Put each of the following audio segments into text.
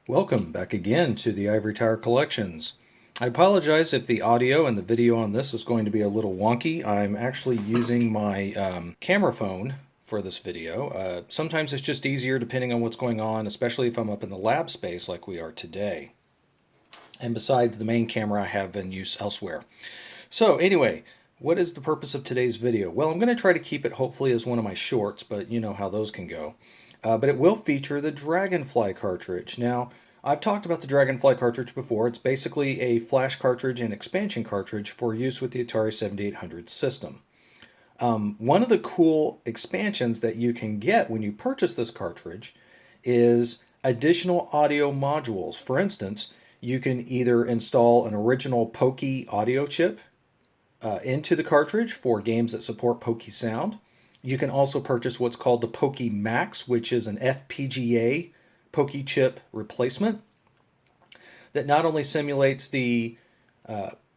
Welcome back again to the Ivory Tower Collections. I apologize if the audio and the video on this is going to be a little wonky. I'm actually using my camera phone for this video. Sometimes it's just easier depending on what's going on, especially if I'm up in the lab space like we are today. And besides, the main camera I have in use elsewhere. So anyway, what is the purpose of today's video? Well, I'm going to try to keep it hopefully as one of my shorts, but you know how those can go. But it will feature the Dragonfly cartridge. Now, I've talked about the Dragonfly cartridge before. It's basically a flash cartridge and expansion cartridge for use with the Atari 7800 system. One of the cool expansions that you can get when you purchase this cartridge is additional audio modules. For instance, you can either install an original Pokey audio chip into the cartridge for games that support Pokey sound. You can also purchase what's called the Pokey Max, which is an FPGA Pokey chip replacement that not only simulates the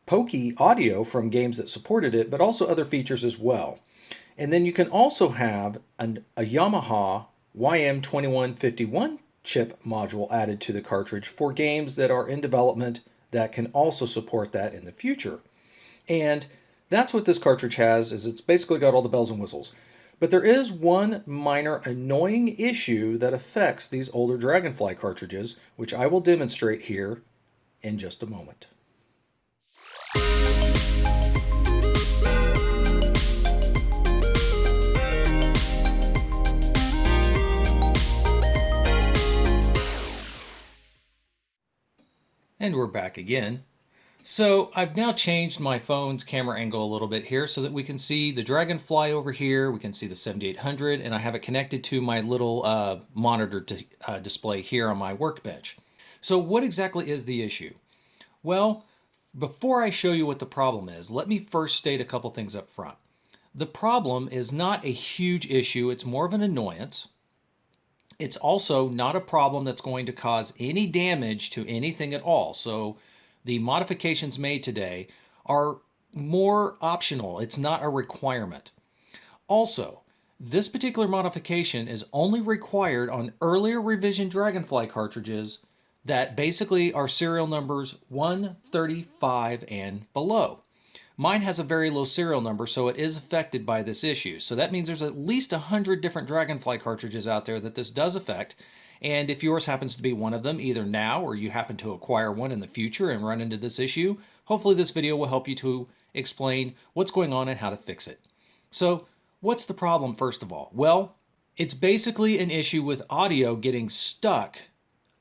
Pokey audio from games that supported it, but also other features as well. And then you can also have a Yamaha YM2151 chip module added to the cartridge for games that are in development that can also support that in the future. And that's what this cartridge has, is it's basically got all the bells and whistles. But there is one minor annoying issue that affects these older Dragonfly cartridges, which I will demonstrate here in just a moment. And we're back again. So I've now changed my phone's camera angle a little bit here so that we can see the Dragonfly over here, we can see the 7800, and I have it connected to my little monitor display here on my workbench. So what exactly is the issue? Well, before I show you what the problem is, let me first state a couple things up front. The problem is not a huge issue, it's more of an annoyance. It's also not a problem that's going to cause any damage to anything at all. So the modifications made today are more optional. It's not a requirement. Also, this particular modification is only required on earlier revision Dragonfly cartridges that basically are serial numbers 135 and below. Mine has a very low serial number, so it is affected by this issue. So that means there's at least 100 different Dragonfly cartridges out there that this does affect. And if yours happens to be one of them, either now or you happen to acquire one in the future and run into this issue, hopefully this video will help you to explain what's going on and how to fix it. So what's the problem first of all? Well, it's basically an issue with audio getting stuck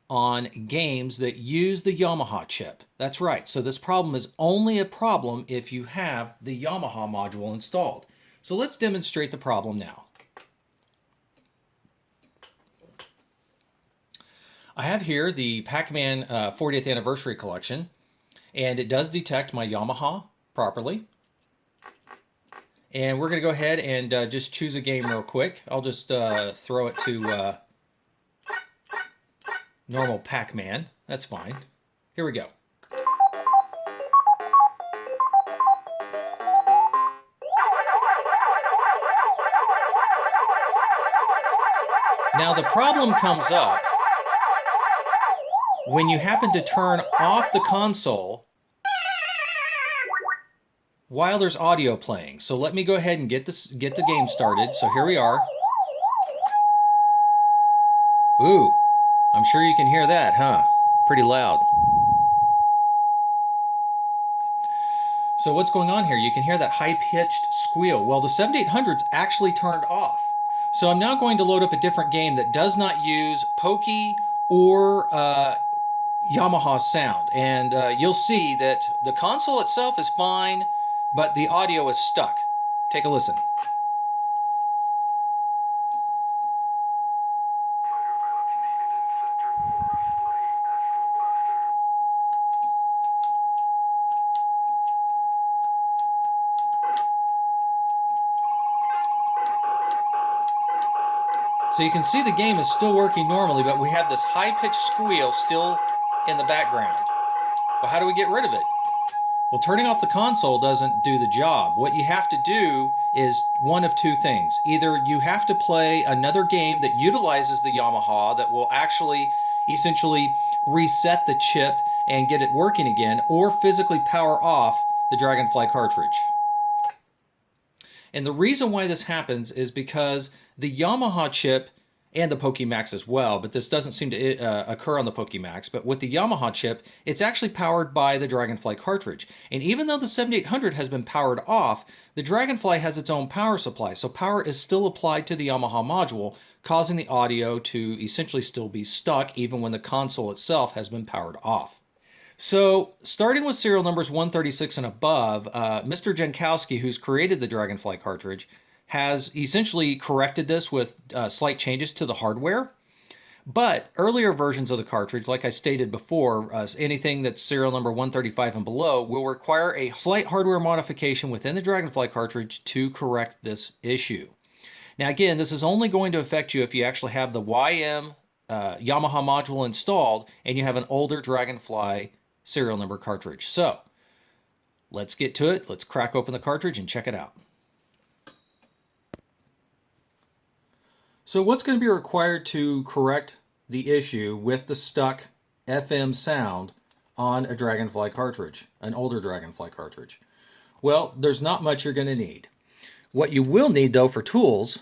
on games that use the Yamaha chip. That's right. So this problem is only a problem if you have the Yamaha module installed. So let's demonstrate the problem now. I have here the Pac-Man 40th Anniversary Collection, and it does detect my Yamaha properly. And we're going to go ahead and just choose a game real quick. I'll just throw it to normal Pac-Man. That's fine. Here we go. Now the problem comes up when you happen to turn off the console while there's audio playing. So let me go ahead and get the game started. So here we are. Ooh, I'm sure you can hear that, huh? Pretty loud. So what's going on here? You can hear that high-pitched squeal. Well, the 7800's actually turned off. So I'm now going to load up a different game that does not use Pokey or Yamaha sound. And you'll see that the console itself is fine, but the audio is stuck. Take a listen. So you can see the game is still working normally, but we have this high-pitched squeal still in the background. Well, how do we get rid of it? Well, turning off the console doesn't do the job. What you have to do is one of two things. Either you have to play another game that utilizes the Yamaha that will actually essentially reset the chip and get it working again, or physically power off the Dragonfly cartridge. And the reason why this happens is because the Yamaha chip and the Pokémax as well, but this doesn't seem to occur on the Pokémax, but with the Yamaha chip, it's actually powered by the Dragonfly cartridge. And even though the 7800 has been powered off, the Dragonfly has its own power supply, so power is still applied to the Yamaha module, causing the audio to essentially still be stuck even when the console itself has been powered off. So, starting with serial numbers 136 and above, Mr. Jankowski, who's created the Dragonfly cartridge, has essentially corrected this with slight changes to the hardware. But earlier versions of the cartridge, like I stated before, anything that's serial number 135 and below will require a slight hardware modification within the Dragonfly cartridge to correct this issue. Now again, this is only going to affect you if you actually have the YM Yamaha module installed and you have an older Dragonfly serial number cartridge. So let's get to it. Let's crack open the cartridge and check it out. So what's going to be required to correct the issue with the stuck FM sound on a Dragonfly cartridge, an older Dragonfly cartridge? Well, there's not much you're going to need. What you will need though for tools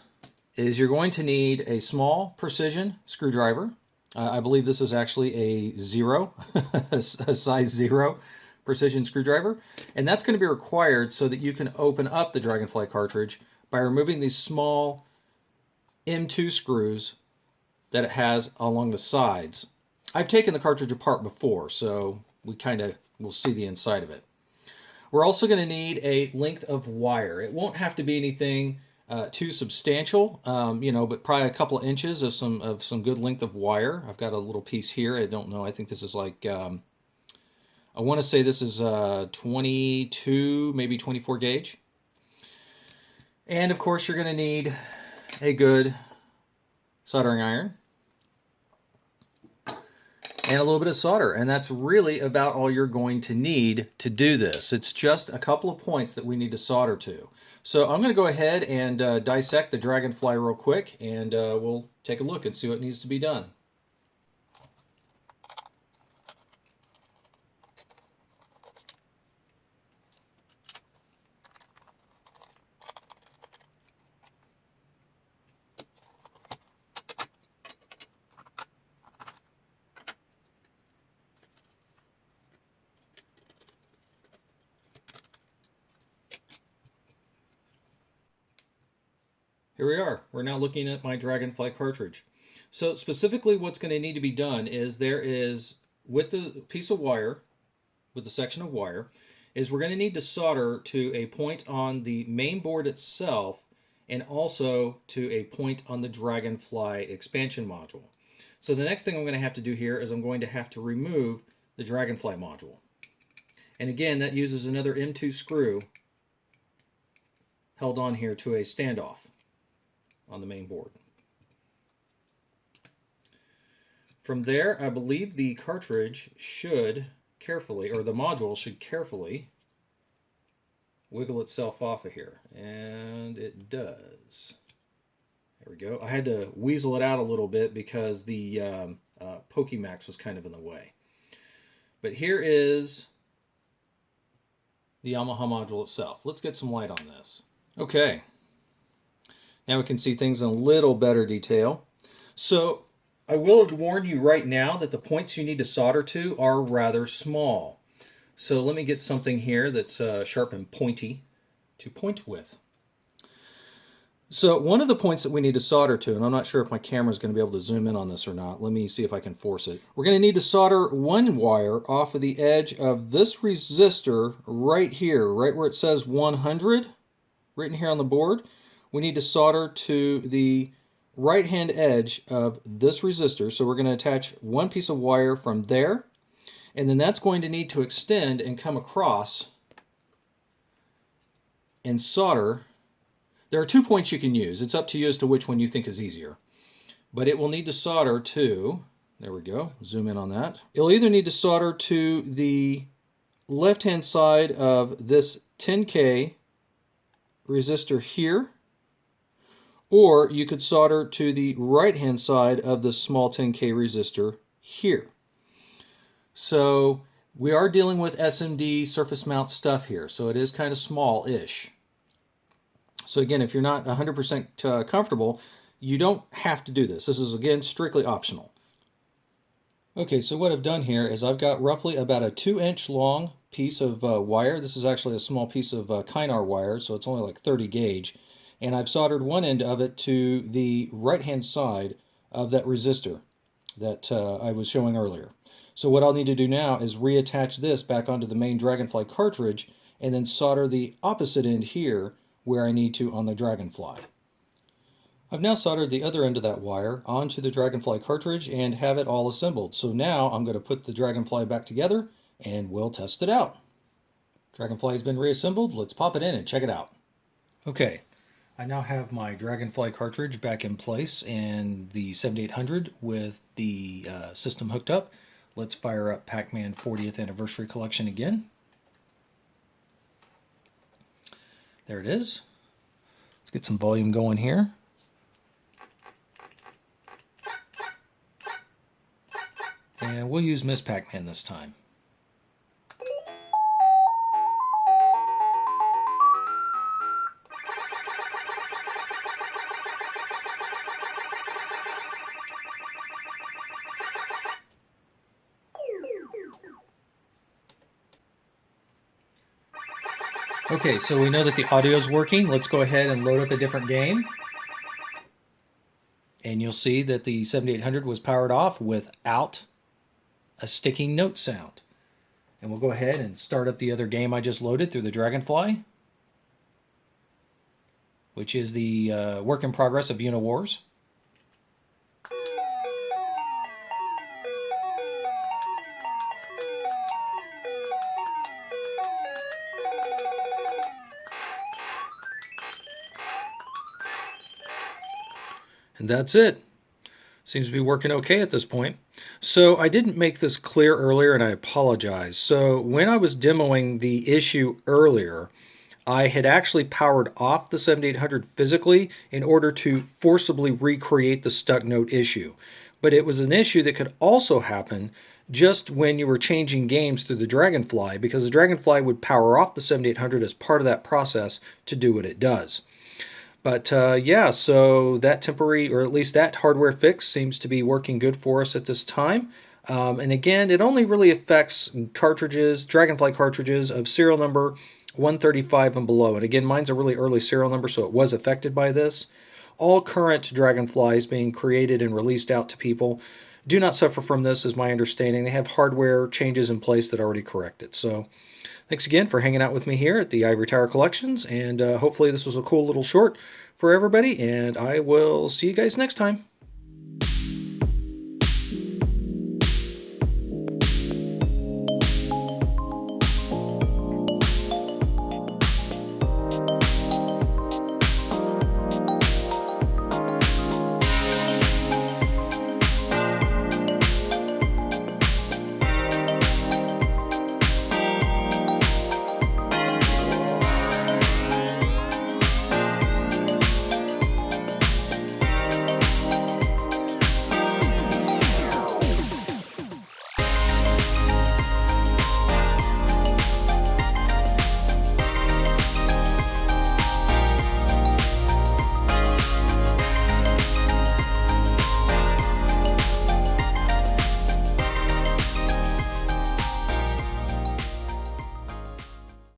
is you're going to need a small precision screwdriver. I believe this is actually a zero, a size 0 precision screwdriver. And that's going to be required so that you can open up the Dragonfly cartridge by removing these small M2 screws that it has along the sides. I've taken the cartridge apart before, so we kind of will see the inside of it. We're also going to need a length of wire. It won't have to be anything too substantial, but probably a couple of inches of some good length of wire. I've got a little piece here. I don't know. I think this is like I want to say this is 22, maybe 24 gauge. And of course, you're going to need a good soldering iron and a little bit of solder, and that's really about all you're going to need to do this. It's just a couple of points that we need to solder to. So I'm going to go ahead and dissect the Dragonfly real quick, and we'll take a look and see what needs to be done. Here we are. We're now looking at my Dragonfly cartridge. So specifically what's going to need to be done is with the piece of wire, with the section of wire, is we're going to need to solder to a point on the main board itself and also to a point on the Dragonfly expansion module. So the next thing I'm going to have to do here is I'm going to have to remove the Dragonfly module. And again, that uses another M2 screw held on here to a standoff on the main board. From there, I believe the cartridge should carefully, or the module should carefully wiggle itself off of here, and it does. There we go. I had to weasel it out a little bit because the Pokémax was kind of in the way. But here is the Yamaha module itself. Let's get some light on this. Okay. Now we can see things in a little better detail. So I will warn you right now that the points you need to solder to are rather small. So let me get something here that's sharp and pointy to point with. So one of the points that we need to solder to, and I'm not sure if my camera is going to be able to zoom in on this or not. Let me see if I can force it. We're going to need to solder one wire off of the edge of this resistor right here, right where it says 100, written here on the board. We need to solder to the right-hand edge of this resistor. So we're going to attach one piece of wire from there, and then that's going to need to extend and come across and solder. There are 2 points you can use. It's up to you as to which one you think is easier. But it will need to solder to, there we go, zoom in on that. It'll either need to solder to the left-hand side of this 10K resistor here, or you could solder to the right-hand side of the small 10K resistor here. So we are dealing with SMD surface mount stuff here, so it is kind of small-ish. So again, if you're not 100% comfortable, you don't have to do this. This is, again, strictly optional. Okay, so what I've done here is I've got roughly about a 2-inch long piece of wire. This is actually a small piece of Kynar wire, so it's only like 30 gauge. And I've soldered one end of it to the right-hand side of that resistor that I was showing earlier. So what I'll need to do now is reattach this back onto the main Dragonfly cartridge and then solder the opposite end here where I need to on the Dragonfly. I've now soldered the other end of that wire onto the Dragonfly cartridge and have it all assembled. So now I'm going to put the Dragonfly back together and we'll test it out. Dragonfly has been reassembled. Let's pop it in and check it out. Okay, I now have my Dragonfly cartridge back in place and the 7800 with the system hooked up. Let's fire up Pac-Man 40th Anniversary Collection again. There it is. Let's get some volume going here. And we'll use Miss Pac-Man this time. Okay, so we know that the audio is working. Let's go ahead and load up a different game. And you'll see that the 7800 was powered off without a sticking note sound. And we'll go ahead and start up the other game I just loaded through the Dragonfly, which is the work in progress of Univores. And that's it. Seems to be working okay at this point. So I didn't make this clear earlier and I apologize. So when I was demoing the issue earlier, I had actually powered off the 7800 physically in order to forcibly recreate the stuck note issue. But it was an issue that could also happen just when you were changing games through the Dragonfly, because the Dragonfly would power off the 7800 as part of that process to do what it does. But yeah, so that temporary, or at least that hardware fix, seems to be working good for us at this time. And again, it only really affects cartridges, Dragonfly cartridges of serial number 135 and below. And again, mine's a really early serial number, so it was affected by this. All current Dragonflies being created and released out to people do not suffer from this, is my understanding. They have hardware changes in place that already correct it. So thanks again for hanging out with me here at the Ivory Tower Collections, and hopefully this was a cool little short for everybody, and I will see you guys next time.